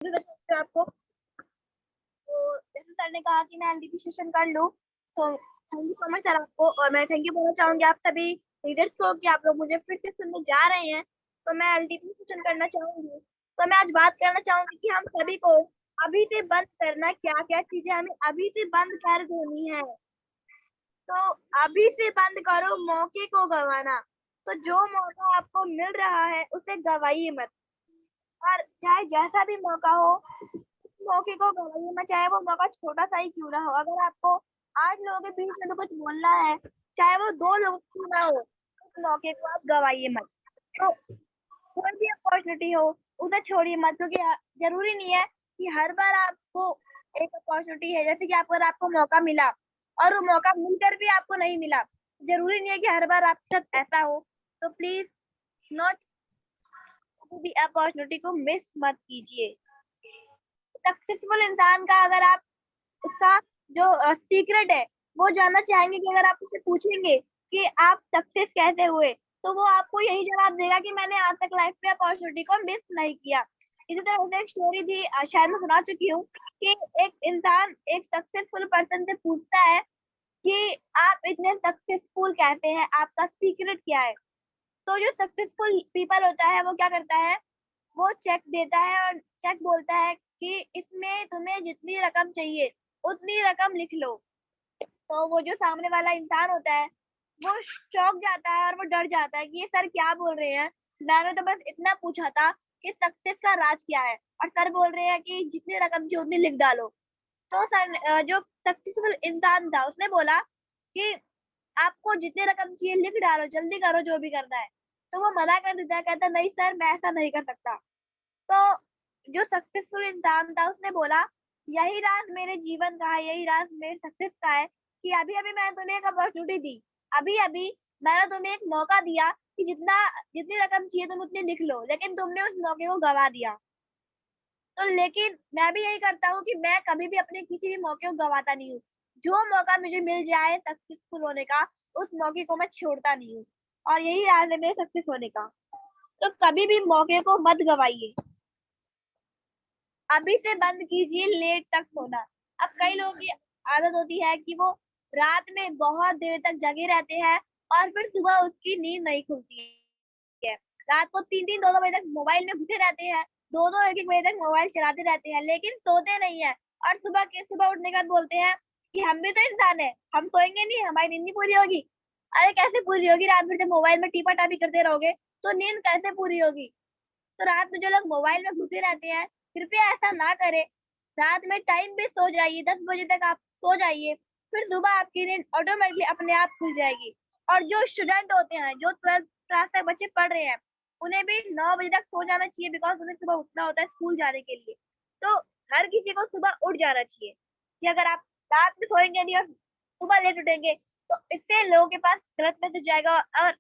आपको तो जैसे सर ने कहा कि मैं एलडीपी सेशन कर लूँ, तो thank you so much sir आपको। और मैं थैंक यू बोलना चाहूंगी आप सभी लीडर्स को कि आप लोग मुझे फिर से सुनने जा रहे हैं। तो मैं एलडीपी सेशन करना चाहूंगी। तो मैं आज बात करना चाहूंगी कि हम सभी को अभी से बंद करना, क्या क्या चीजें हमें अभी से बंद कर देनी है। तो अभी से बंद करो मौके को गंवाना। तो जो मौका आपको मिल रहा है उसे गवाइए मत। और चाहे जैसा भी मौका हो, मौके को गवाइए मत, चाहे वो मौका छोटा सा ही क्यों ना हो। अगर आपको 8 लोगों के बीच में तो कुछ बोलना है, चाहे वो 2 लोग क्यों ना हो, उस मौके को आप गवाइए मत। तो कोई भी अपॉर्चुनिटी हो उसे छोड़िए मत, क्योंकि जरूरी नहीं है कि हर बार आपको एक अपॉर्चुनिटी है, जैसे कि आपको अगर आपको मौका मिला और वो मौका मिलकर भी आपको नहीं मिला, जरूरी नहीं है कि हर बार आपके साथ ऐसा हो। तो प्लीज नॉट भी अपॉर्चुनिटी को मिस मत कीजिए। सक्सेसफुल इंसान का अगर आप उसका जो सीक्रेट है वो जानना चाहेंगे, कि अगर आप उससे पूछेंगे कि आप सक्सेस कैसे हुए, तो वो आपको यही जवाब देगा कि मैंने आज तक लाइफ में अपॉर्चुनिटी को मिस नहीं किया। इसी तरह से एक स्टोरी थी, शायद मैं सुना चुकी हूँ, कि एक इंसान एक सक्सेसफुल पर्सन से पूछता है कि आप इतने सक्सेसफुल कहते हैं, आपका सीक्रेट क्या है। तो जो सक्सेसफुल पीपल होता है वो क्या करता है, वो चेक देता है और चेक बोलता है कि इसमें तुम्हें जितनी रकम चाहिए उतनी रकम लिख लो। तो वो जो सामने वाला इंसान होता है वो चौंक जाता है और वो डर जाता है कि ये सर क्या बोल रहे हैं, मैंने तो बस इतना पूछा था कि सक्सेस का राज क्या है, और सर बोल रहे हैं कि जितनी रकम चाहिए उतनी लिख डालो। तो सर जो सक्सेसफुल इंसान था उसने बोला कि आपको जितनी रकम चाहिए लिख डालो, जल्दी करो जो भी करना है। तो वो मना कर देता है, कहता नहीं सर मैं ऐसा नहीं कर सकता। तो जो सक्सेसफुल इंसान था उसने बोला यही राज मेरे जीवन का है, यही राज मेरे सक्सेस का है, कि अभी अभी मैंने तुम्हें एक अपॉर्चुनिटी दी, अभी अभी मैंने तुम्हें एक मौका दिया कि जितनी रकम चाहिए तुम उतनी लिख लो, लेकिन तुमने उस मौके को गवा दिया। तो लेकिन मैं भी यही करता हूँ कि मैं कभी भी अपने किसी भी मौके को गवाता नहीं हूँ। जो मौका मुझे मिल जाए सक्सेसफुल होने का, उस मौके को मैं छोड़ता नहीं हूँ। और यही राज है मेरे सक्सेस होने का। तो कभी भी मौके को मत गवाइए। अभी से बंद कीजिए लेट तक सोना। अब कई लोगों की आदत होती है कि वो रात में बहुत देर तक जगे रहते हैं और फिर सुबह उसकी नींद नहीं खुलती है। रात को 3-3 2-2 बजे तक मोबाइल में घुसे रहते हैं, 2-2 1-1 बजे तक मोबाइल चलाते रहते हैं, लेकिन सोते नहीं है। और सुबह उठने के बाद बोलते हैं कि हम भी तो इंसान है, हम सोएंगे नहीं, हमारी नींद नहीं पूरी होगी। अरे कैसे पूरी होगी, रात भर जब मोबाइल में टीपा टापी करते रहोगे तो नींद कैसे पूरी होगी। तो रात में जो लोग मोबाइल में घुसे रहते हैं, कृपया ऐसा ना करें। रात में टाइम पे सो जाइए, 10 बजे तक आप सो जाइए, फिर सुबह आपकी नींद ऑटोमेटिकली अपने आप खुल जाएगी। और जो स्टूडेंट होते हैं, जो 12th क्लास तक बच्चे पढ़ रहे हैं, उन्हें भी 9 बजे तक सो जाना चाहिए, बिकॉज उन्हें सुबह उठना होता है स्कूल जाने के लिए। तो हर किसी को सुबह उठ जाना चाहिए। कि अगर आप रात में सोएंगे नहीं और सुबह लेट उठेंगे, तो इससे लोगों के पास गलत मैसेज जाएगा और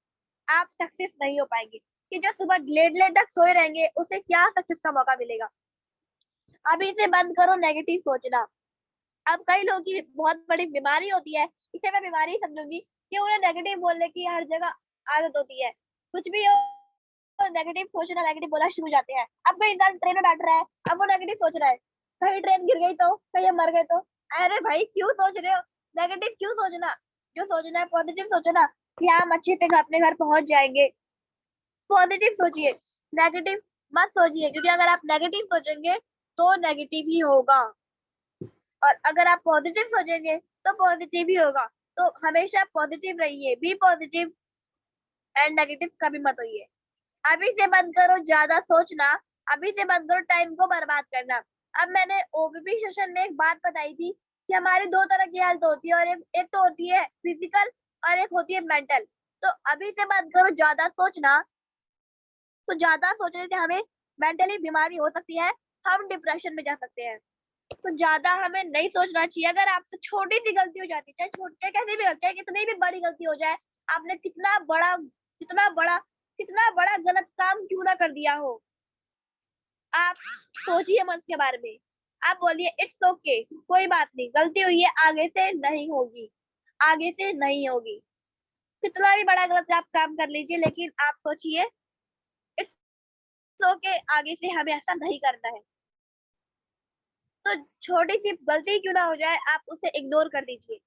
आप सक्सेस नहीं हो पाएंगे। कि जो सुबह लेट लेट तक सोए रहेंगे उसे क्या सक्सेस का मौका मिलेगा। अभी से बंद करो नेगेटिव सोचना। अब कई लोगों की बहुत बड़ी बीमारी होती है, इसे मैं बीमारी ही समझूंगी, कि उन्हें नेगेटिव बोलने की हर जगह आदत होती है। कुछ भी हो नेगेटिव सोचना, नेगेटिव बोलना शुरू हो जाते हैं। अब कोई इंसान ट्रेन में बैठ रहा है, अब वो नेगेटिव सोच रहा है, कहीं ट्रेन गिर गई तो, कहीं हम मर गए तो। अरे भाई क्यों सोच रहे हो, नेगेटिव क्यों सोचना। जो सोचना है पॉजिटिव सोचो ना, कि हम अच्छे से अपने घर पहुंच जाएंगे। पॉजिटिव सोचिए, नेगेटिव मत सोचिए, क्योंकि अगर आप नेगेटिव सोचेंगे तो नेगेटिव ही होगा, और अगर आप पॉजिटिव सोचेंगे तो पॉजिटिव ही होगा। तो हमेशा पॉजिटिव रहिए, बी पॉजिटिव एंड नेगेटिव कभी मत होइए। अभी से बंद करो ज्यादा सोचना, अभी से बंद करो टाइम को बर्बाद करना। अब मैंने ओबीपी सेशन में एक बात बताई थी कि हमारी 2 तरह की हेल्थ होती है, और एक तो होती है फिजिकल और एक होती है मेंटल। तो अभी से बंद करो ज्यादा सोचना। तो ज्यादा सोचने से हमें मेंटली बीमारी हो सकती है, हम डिप्रेशन में जा सकते हैं। तो ज्यादा हमें नहीं सोचना चाहिए। अगर आपसे छोटी सी गलती हो जाती है, चाहे छोटी चाहे कैसी भी गलती है, कितनी भी बड़ी गलती हो जाए, आपने कितना बड़ा गलत काम क्यों ना कर दिया हो, आप सोचिए मत के बारे में। आप बोलिए इट्स ओके, कोई बात नहीं, गलती हुई है, आगे से नहीं होगी, आगे से नहीं होगी। कितना भी बड़ा गलत आप काम कर लीजिए, लेकिन आप सोचिए इट्स ओके, आगे से हमें ऐसा नहीं करना है। तो छोटी सी गलती क्यों ना हो जाए, आप उसे इग्नोर कर दीजिए।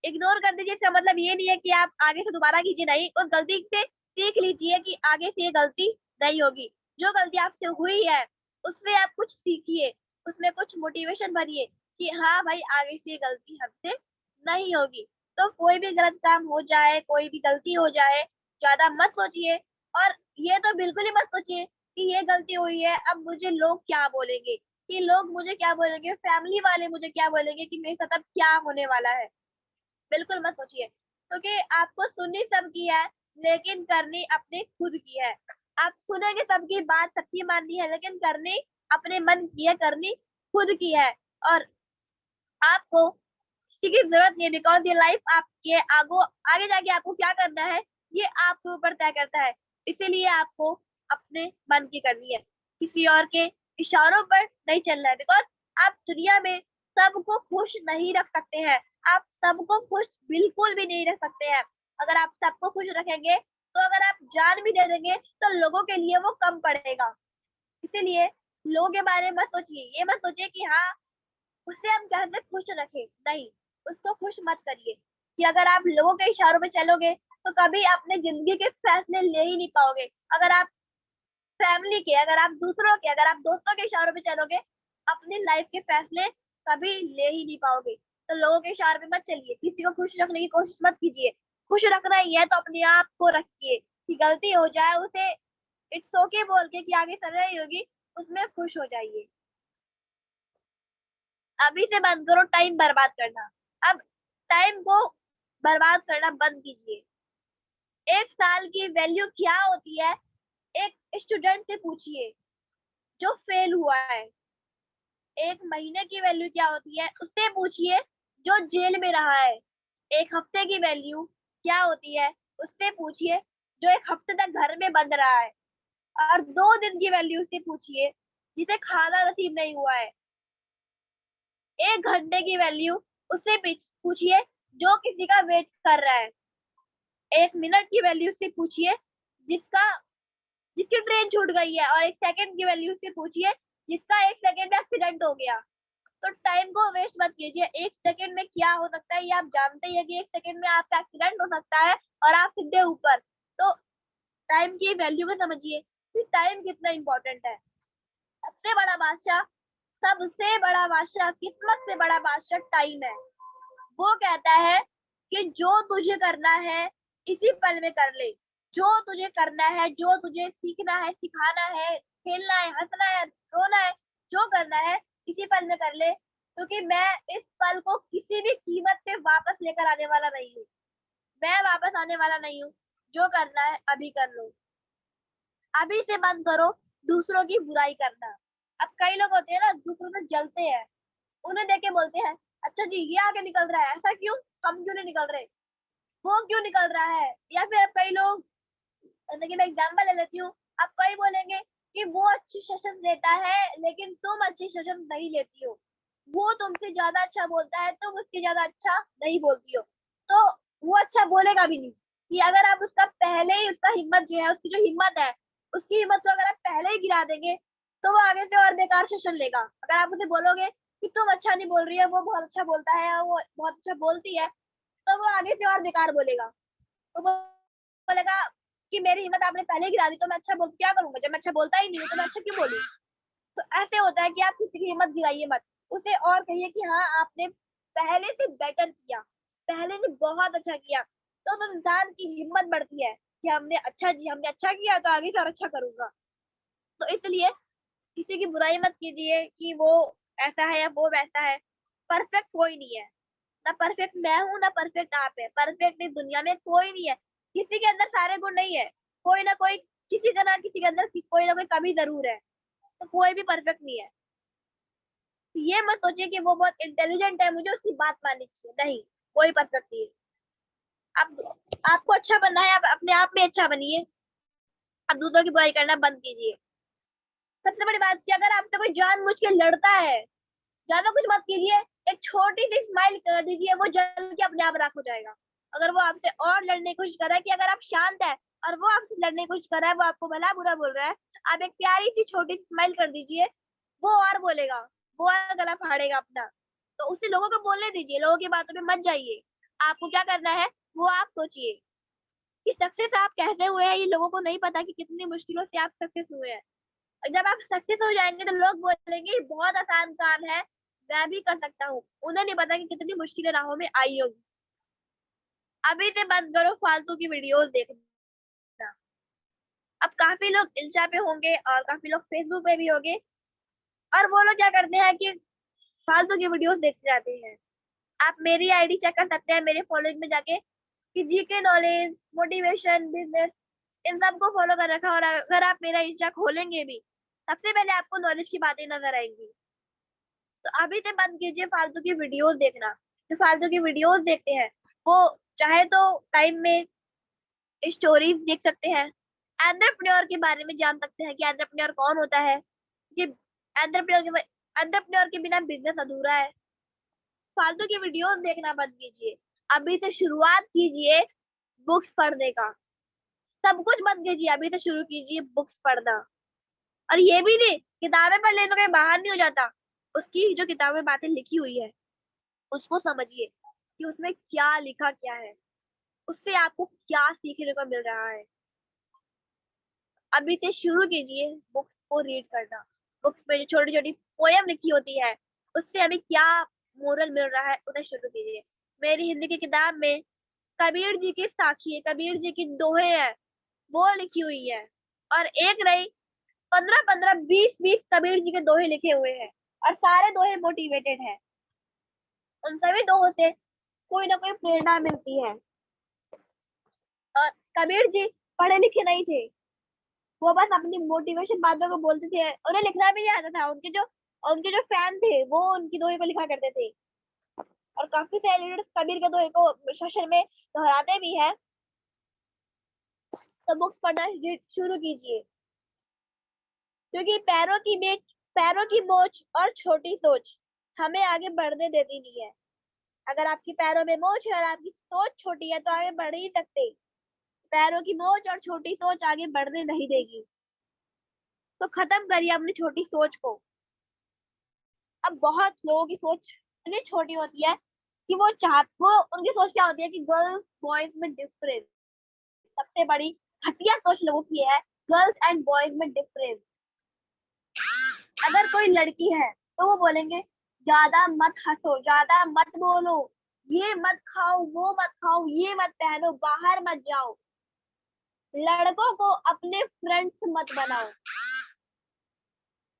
इग्नोर कर दीजिए, इसका मतलब ये नहीं है कि आप आगे से दोबारा कीजिए, नहीं, उस गलती से सीख लीजिए कि आगे से ये गलती नहीं होगी। जो गलती आपसे हुई है उससे आप कुछ सीखिए, उसमें कुछ मोटिवेशन भरिए कि हाँ भाई आगे से ये गलती हमसे नहीं होगी। तो कोई भी गलत काम हो जाए, कोई भी गलती हो जाए, ज्यादा मत सोचिए। और ये तो बिल्कुल ही मत सोचिए कि ये गलती हुई है, अब मुझे लोग क्या बोलेंगे, कि लोग मुझे क्या बोलेंगे, फैमिली वाले मुझे क्या बोलेंगे, कि मेरे साथ अब क्या होने वाला है। बिल्कुल मत सोचिए, क्योंकि आपको सुननी सबकी है, लेकिन करनी अपने खुद की है। आप सुनेंगे सबकी बात, सबकी माननी है, लेकिन करनी अपने मन की है, करनी खुद की है। और आपको किसी की जरूरत नहीं है, बिकॉज ये लाइफ आपके आगे जाके आपको क्या करना है ये आपके ऊपर तय करता है। इसीलिए आपको अपने मन की करनी है, किसी और के इशारों पर नहीं चलना है। बिकॉज आप दुनिया में सबको खुश नहीं रख सकते हैं, आप सबको खुश बिल्कुल भी नहीं रख सकते हैं। अगर आप सबको खुश रखेंगे तो अगर आप जान भी दे देंगे तो लोगों के लिए वो कम पड़ेगा। इसीलिए लोगों के बारे में मत सोचिए, ये मत सोचिए कि हाँ उससे हम चाहते खुश रखें, नहीं, उसको खुश मत करिए। कि अगर आप लोगों के इशारों पे चलोगे तो कभी अपने जिंदगी के फैसले ले ही नहीं पाओगे। अगर आप फैमिली के, अगर आप दूसरों के, अगर आप दोस्तों के इशारों पे चलोगे, अपनी लाइफ के फैसले कभी ले ही नहीं पाओगे। तो लोगों के इशारे पे मत चलिए, किसी को खुश रखने की कोशिश मत कीजिए। खुश रखना ही है तो अपने आप को रखिए, कि गलती हो जाए उसे इट्स ओके बोल के कि आगे समय ही होगी, उसमें खुश हो जाइए। अभी से बंद करो टाइम बर्बाद करना। अब टाइम को बर्बाद करना बंद कीजिए। एक साल की वैल्यू क्या होती है, एक स्टूडेंट से पूछिए जो फेल हुआ है। एक महीने की वैल्यू क्या होती है उससे पूछिए जो जेल में रहा है। एक हफ्ते की वैल्यू क्या होती है उससे पूछिए जो एक हफ्ते तक घर में बंद रहा है। और 2 दिन की वैल्यू से पूछिए जिसे खाना नसीब नहीं हुआ है। 1 घंटे की वैल्यू उससे पूछिए जो किसी का वेट कर रहा है। 1 मिनट की वैल्यू से पूछिए जिसका जिसकी ट्रेन छूट गई है। और 1 सेकंड की वैल्यू से पूछिए जिसका 1 सेकंड में एक्सीडेंट हो गया। तो टाइम को वेस्ट मत कीजिए, 1 सेकंड में क्या हो सकता है ये आप जानते ही है कि 1 सेकंड में आपका एक्सीडेंट हो सकता है और आप सीधे ऊपर। तो टाइम की वैल्यू को समझिए कि टाइम कितना इंपॉर्टेंट है। सबसे बड़ा बादशाह, सबसे बड़ा बादशाह, किस्मत से बड़ा बादशाह टाइम है। वो कहता है कि जो तुझे करना है इसी पल में कर ले। जो तुझे करना है, जो तुझे सीखना है, सिखाना है, खेलना है, हंसना है, रोना है, जो करना है इसी पल में कर ले, क्योंकि मैं इस पल को किसी भी कीमत पे वापस लेकर आने वाला नहीं हूँ। मैं वापस आने वाला नहीं हूँ। जो करना है अभी कर लो। अभी से बंद करो दूसरों की बुराई करना। अब कई लोग होते हैं ना दूसरों से जलते हैं, उन्हें देख के बोलते हैं अच्छा जी ये आगे निकल रहा है, ऐसा क्यों, हम क्यों नहीं निकल रहे, वो क्यों निकल रहा है। या फिर अब कई लोग, जैसे कि मैं एग्जांपल ले लेती हूँ, अब कई बोलेंगे कि वो अच्छी सेशन देता है लेकिन तुम अच्छी सेशन नहीं लेती हो। वो तुमसे ज्यादा अच्छा बोलता है, तुम उससे ज्यादा अच्छा नहीं बोलती हो। तो वो अच्छा बोलेगा भी नहीं। कि अगर आप उसका पहले ही, उसका हिम्मत जो है, उसकी जो हिम्मत है, उसकी हिम्मत को अगर आप पहले ही गिरा देंगे तो वो आगे से और बेकार सेशन लेगा। अगर आप उसे बोलोगे कि तुम अच्छा नहीं बोल रही है, वो बहुत अच्छा बोलता है, वो बहुत अच्छा बोलती है, तो वो आगे से और बेकार बोलेगा। तो वो बोलेगा कि मेरी हिम्मत आपने पहले ही गिरा दी, तो मैं अच्छा बोल क्या करूंगा, जब मैं अच्छा बोलता ही नहीं हूँ तो मैं अच्छा क्यों बोलूँ। तो ऐसे होता है कि आप किसी की हिम्मत गिराइए मत, उसे और कहिए कि हाँ आपने पहले से बेटर किया, पहले से बहुत अच्छा किया। तो इंसान की हिम्मत बढ़ती है कि हमने अच्छा किया तो आगे से और अच्छा करूंगा। तो इसलिए किसी की बुराई मत कीजिए कि वो ऐसा है या वो वैसा है। परफेक्ट कोई नहीं है, ना परफेक्ट मैं हूँ ना परफेक्ट आप है। परफेक्ट इस दुनिया में कोई नहीं है, किसी के अंदर सारे गुण नहीं है। कोई ना कोई, किसी का ना किसी के अंदर कोई ना कोई कमी जरूर है। तो कोई भी परफेक्ट नहीं है। तो ये मत सोचिए कि वो बहुत इंटेलिजेंट है मुझे उसकी बात माननी चाहिए, नहीं, कोई परफेक्ट नहीं है। आप आपको अच्छा बनना है, आप अपने आप में अच्छा बनिए। आप दूसरों की बुराई करना बंद कीजिए। सबसे बड़ी बात की अगर आपसे कोई जानबूझ के लड़ता है, ज्यादा कुछ मत कीजिए, एक छोटी सी स्माइल कर दीजिए, वो जल के अपने आप राख हो जाएगा। अगर वो आपसे और लड़ने की कोशिश कर रहा है, कि अगर आप शांत है और वो आपसे लड़ने की कोशिश कर रहा है, वो आपको भला बुरा बोल रहा है, आप एक प्यारी सी छोटी सी स्माइल कर दीजिए, वो और बोलेगा, वो और गला फाड़ेगा अपना। तो उसे लोगों को बोलने दीजिए, लोगों की बातों में मत जाइए। आपको क्या करना है वो आप सोचिए कि सक्सेस आप कैसे हुए हैं, ये लोगों को नहीं पता कि कितनी मुश्किलों से आप सक्सेस हुए हैं। और जब आप सक्सेस हो जाएंगे तो लोग बोलेंगे "ये बहुत आसान काम है, मैं भी कर सकता हूँ"। उन्हें नहीं पता कि कितनी मुश्किलें राहों में आई होगी। अभी से बंद करो फालतू की वीडियोस देखना। अब काफी लोग इंस्टा पे होंगे और काफी लोग फेसबुक पे भी होंगे, और वो लोग क्या करते हैं कि फालतू की वीडियोस देखते रहते हैं। आप मेरी आईडी चेक कर सकते हैं मेरे फॉलोइंग में जाके कि जीके नॉलेज, मोटिवेशन, बिजनेस, इन सबको फॉलो कर रखा है। और अगर आप मेरा इंस्टा खोलेंगे भी, सबसे पहले आपको नॉलेज की बातें नजर आएंगी। तो अभी से बंद कीजिए फालतू की वीडियोस देखना। जो फालतू की वीडियोस देखते हैं वो चाहे तो टाइम में स्टोरीज देख सकते हैं, एंटरप्रेन्योर के बारे में जान सकते हैं कि एंटरप्रेन्योर कौन होता है, कि एंटरप्रेन्योर के बिना बिजनेस अधूरा है। फालतू की वीडियोस देखना बंद कीजिए। अभी से शुरुआत कीजिए बुक्स पढ़ने का। सब कुछ बंद कीजिए, अभी से शुरू कीजिए बुक्स पढ़ना। और ये भी नहीं किताबें पढ़ ले तो कहीं बाहर नहीं हो जाता। उसकी जो किताबें बातें लिखी हुई है उसको समझिए कि उसमें क्या लिखा क्या है, उससे आपको क्या सीखने को मिल रहा है। अभी से शुरू कीजिए बुक्स को रीड करना। बुक्स में जो छोटी छोटी पोयम लिखी होती है उससे हमें क्या मोरल मिल रहा है उन्हें शुरू कीजिए। मेरी हिंदी की किताब में कबीर जी की साखी है, कबीर जी की दोहे हैं, वो लिखी हुई है। और एक नहीं 15-15, 20-20 कबीर जी के दोहे लिखे हुए हैं, और सारे दोहे मोटिवेटेड है। उन सभी दोहों से कोई ना कोई प्रेरणा मिलती है। और कबीर जी पढ़े लिखे नहीं थे, वो बस अपनी मोटिवेशन बातों को बोलते थे, उन्हें लिखना भी नहीं आता था। उनके जो फैन थे वो उनकी दोहे को लिखा करते थे। और काफी सारे लीडर्स कबीर के दोहे को सेशन में दोहराते भी है। तो बुक्स पढ़ना शुरू कीजिए, क्योंकि पैरों की मोच और छोटी सोच हमें आगे बढ़ने देती नहीं है। अगर आपकी पैरों में मोच है और आपकी सोच छोटी है तो आगे बढ़ ही सकते। पैरों की मोच और छोटी सोच आगे बढ़ने नहीं देगी। तो खत्म करिए अपनी छोटी सोच को। अब बहुत लोगों की सोच इतनी छोटी होती है कि वो उनकी सोच क्या होती है कि गर्ल्स बॉयज में डिफरेंस। सबसे बड़ी घटिया सोच लोगों की है गर्ल्स एंड बॉयज में डिफरेंस। अगर कोई लड़की है तो वो बोलेंगे ज्यादा मत हंसो, ज्यादा मत बोलो, ये मत खाओ, वो मत खाओ, ये मत पहनो, बाहर मत जाओ। लड़कों को अपने फ्रेंड्स मत बनाओ,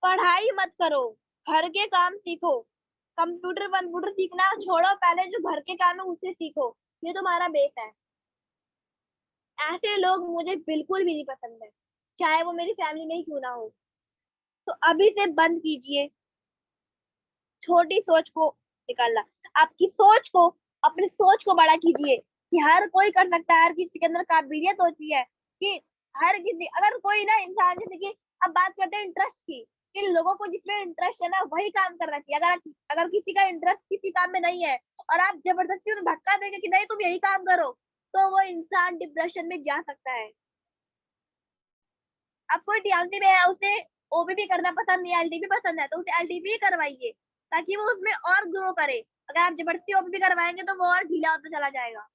पढ़ाई मत करो, घर के काम सीखो। कंप्यूटर वंप्यूटर सीखना छोड़ो, पहले जो घर के काम है उसे सीखो, ये तुम्हारा बेस है। ऐसे लोग मुझे बिल्कुल भी नहीं पसंद है, चाहे वो मेरी फैमिली में ही क्यों ना हो। तो अभी से बंद कीजिए छोटी सोच को निकालना। आपकी सोच को, अपनी सोच को बड़ा कीजिए कि हर कोई कर सकता है, हर किसी के अंदर काबिलियत होती है। कि हर किसी, अगर कोई ना इंसान, जैसे कि अब बात करते हैं इंटरेस्ट की, कि लोगों को जिसमें इंटरेस्ट है ना वही काम करना चाहिए। अगर किसी का इंटरेस्ट किसी काम में नहीं है और आप जबरदस्ती उन्हें धक्का देंगे कि नहीं तुम यही काम करो, तो वो इंसान डिप्रेशन में जा सकता है। अब कोई टीएमसी में है, उसे ओबीपी करना पसंद नहीं है, एलटीपी पसंद है, तो उसे एलटीपी करवाइए ताकि वो उसमें और ग्रो करे। अगर आप जबरदस्ती ओबीपी करवाएंगे तो वो और ढीला होता चला जाएगा।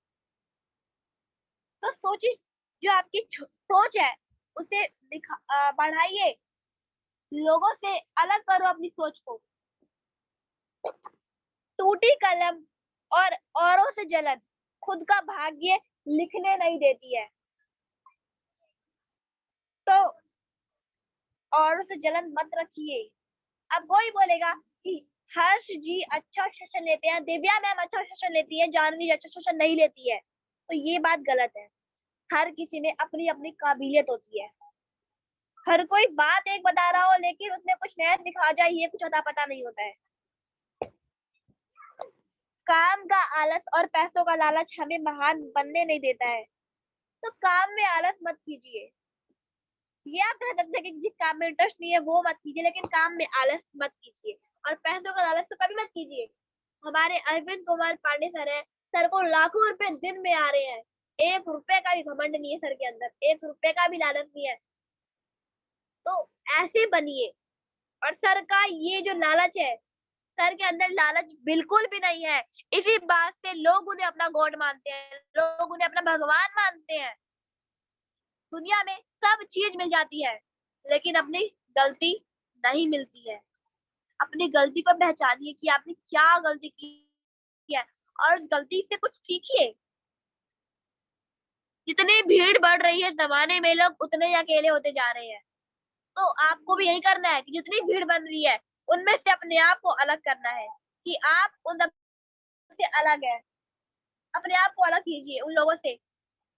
तो सोचिए, जो आपकी सोच है उसे बढ़ाइए, लोगों से अलग करो अपनी सोच को। टूटी कलम और औरों से जलन खुद का भाग्य लिखने नहीं देती है। तो औरों से जलन मत रखिए। अब कोई बोलेगा कि हर्ष जी अच्छा सेशन लेते हैं, दिव्या मैम अच्छा सेशन लेती है, जानवी अच्छा सेशन नहीं लेती है, तो ये बात गलत है। हर किसी में अपनी अपनी काबिलियत होती है। हर कोई बात एक बता रहा हो लेकिन उसमें कुछ नया दिखा जाए ये कुछ अता पता नहीं होता है। काम का आलस और पैसों का लालच हमें महान बनने नहीं देता है। तो काम में आलस मत कीजिए। ये आप कह सकते हैं कि जिस काम में इंटरेस्ट नहीं है वो मत कीजिए, लेकिन काम में आलस मत कीजिए। और पैसों का लालच तो कभी मत कीजिए। हमारे अरविंद कुमार पांडे सर है, सर को लाखों रुपए दिन में आ रहे हैं, 1 रुपए का भी घमंड नहीं है सर के अंदर, 1 रुपए का भी लालच नहीं है। तो ऐसे बनिए। और सर का ये जो लालच है सर के अंदर लालच बिल्कुल भी नहीं है। इसी बात से लोग उन्हें अपना गॉड मानते हैं, लोग उन्हें अपना भगवान मानते हैं। दुनिया में सब चीज मिल जाती है, लेकिन अपनी गलती नहीं मिलती है। अपनी गलती को पहचानिए कि आपने क्या गलती की है और गलती से कुछ सीखिए। जितनी भीड़ बढ़ रही है जमाने में, लोग उतने ही अकेले होते जा रहे हैं। तो आपको भी यही करना है कि जितनी भीड़ बन रही है उनमें से अपने आप को अलग करना है, कि आप उन से अलग है। अपने आप को अलग कीजिए उन लोगों से।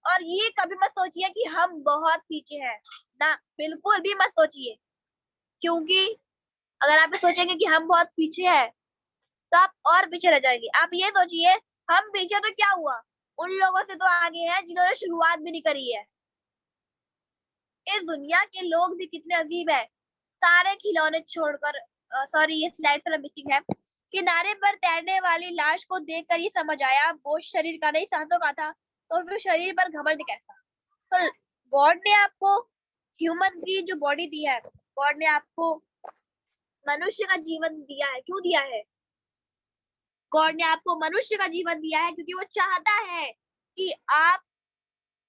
और ये कभी मत सोचिए कि हम बहुत पीछे हैं, ना, बिल्कुल भी मत सोचिए। क्योंकि अगर आप सोचेंगे कि हम बहुत पीछे हैं तो आप और पीछे रह जाएंगे। आप ये सोचिए, हम पीछे तो क्या हुआ, उन लोगों से तो आगे हैं जिन्होंने शुरुआत भी नहीं करी है। इस दुनिया के लोग भी कितने अजीब है। सारे खिलौने छोड़कर, सॉरी ये स्लाइड थोड़ा मिसिंग है। किनारे पर तैरने वाली लाश को देखकर ये समझ आया बोझ शरीर का नहीं सांसों का था, तो फिर शरीर पर घमंड कैसा। तो गॉड ने आपको ह्यूमन की जो बॉडी दी है, गॉड ने आपको मनुष्य का जीवन दिया है। क्यों दिया है? गॉड ने आपको मनुष्य का जीवन दिया है क्योंकि वो चाहता है कि आप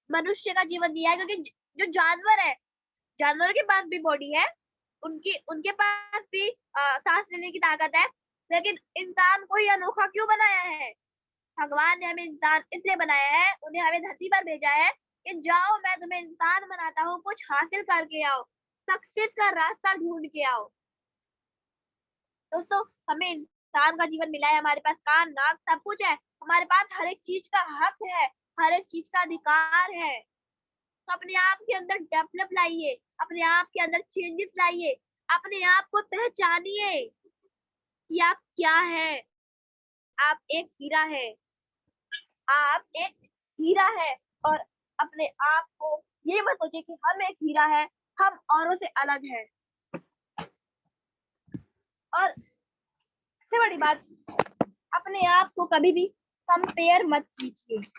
मनुष्य का जीवन दिया है। क्योंकि जो जानवर है, जानवरों के पास भी बॉडी है, उनकी उनके पास भी सांस लेने की ताकत है, लेकिन इंसान को ही अनोखा क्यों बनाया है? भगवान ने हमें इंसान इसलिए बनाया है, उन्हें हमें धरती पर भेजा है कि जाओ मैं तुम्हें इंसान बनाता हूँ, कुछ हासिल करके आओ, सक्सेस का रास्ता ढूंढ के आओ। दोस्तों, हमें इंसान का जीवन मिला है, हमारे पास कान नाक सब कुछ है, हमारे पास हर एक चीज का हक है, हर एक चीज का अधिकार है। तो अपने आप के अंदर डेवलप लाइए, अपने आप के अंदर चेंजेस लाइए, अपने आप को पहचानिए कि आप क्या है। आप एक हीरा है, आप एक हीरा है। और अपने आप को ये मत सोचिए कि हम एक हीरा है, हम औरों से अलग है। और सबसे बड़ी बात, अपने आप को कभी भी कंपेयर मत कीजिए,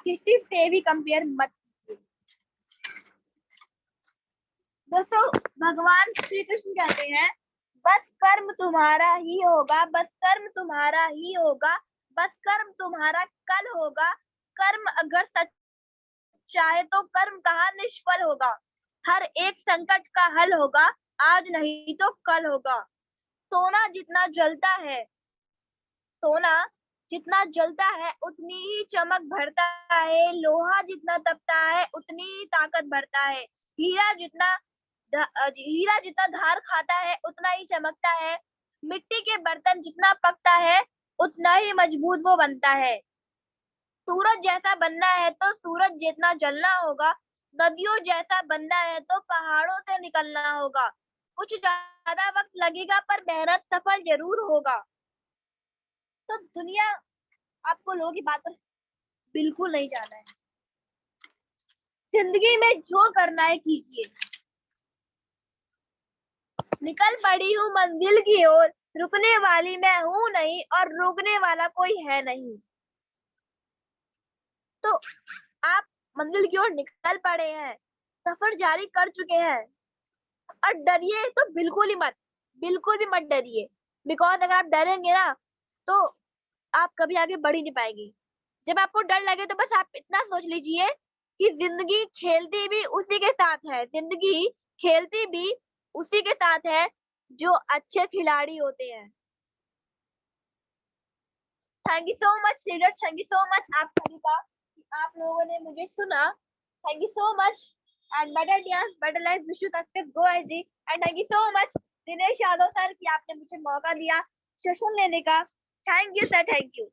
किसी से भी कंपेयर मत कीजिए। दोस्तों, भगवान श्री कृष्ण कहते हैं, बस कर्म तुम्हारा ही होगा, बस कर्म तुम्हारा ही होगा, बस कर्म तुम्हारा कल होगा। कर्म अगर सच चाहे तो कर्म कहाँ निष्फल होगा। हर एक संकट का हल होगा, आज नहीं तो कल होगा। सोना जितना जलता है, सोना जितना जलता है उतनी ही चमक भरता है, लोहा जितना तपता है उतनी ही ताकत भरता है, हीरा जितना धार खाता है उतना ही चमकता है, मिट्टी के बर्तन जितना पकता है उतना ही मजबूत वो बनता है। सूरज जैसा बनना है तो सूरज जितना जलना होगा, नदियों जैसा बनना है तो पहाड़ों से निकलना होगा। कुछ ज्यादा वक्त लगेगा पर मेहनत सफल जरूर होगा। तो दुनिया आपको लोगों की बात पर बिल्कुल नहीं जाना है। जिंदगी में जो करना है कीजिए। निकल पड़ी हूँ मंजिल की ओर, रुकने वाली मैं हूं नहीं और रोकने वाला कोई है नहीं। तो आप मंजिल की ओर निकल पड़े हैं, सफर जारी कर चुके हैं, और डरिए तो बिल्कुल ही मत, बिल्कुल भी मत डरिए। बिकॉज अगर आप डरेंगे ना तो आप कभी आगे बढ़ ही नहीं पाएंगे। जब आपको डर लगे तो बस आप इतना सोच लीजिए कि जिंदगी खेलती भी उसी के साथ है, जिंदगी खेलती भी उसी के साथ है जो अच्छे खिलाड़ी होते हैं। Thank you so much leader, thank you so much आप सभी का कि आप लोगों ने मुझे सुना। Thank you so much and better dance better life wish you success go SG. And thank you so much Dinesh Yadav sir कि आपने मुझे मौका दिया सेशन लेने का। Thank you sir, thank you.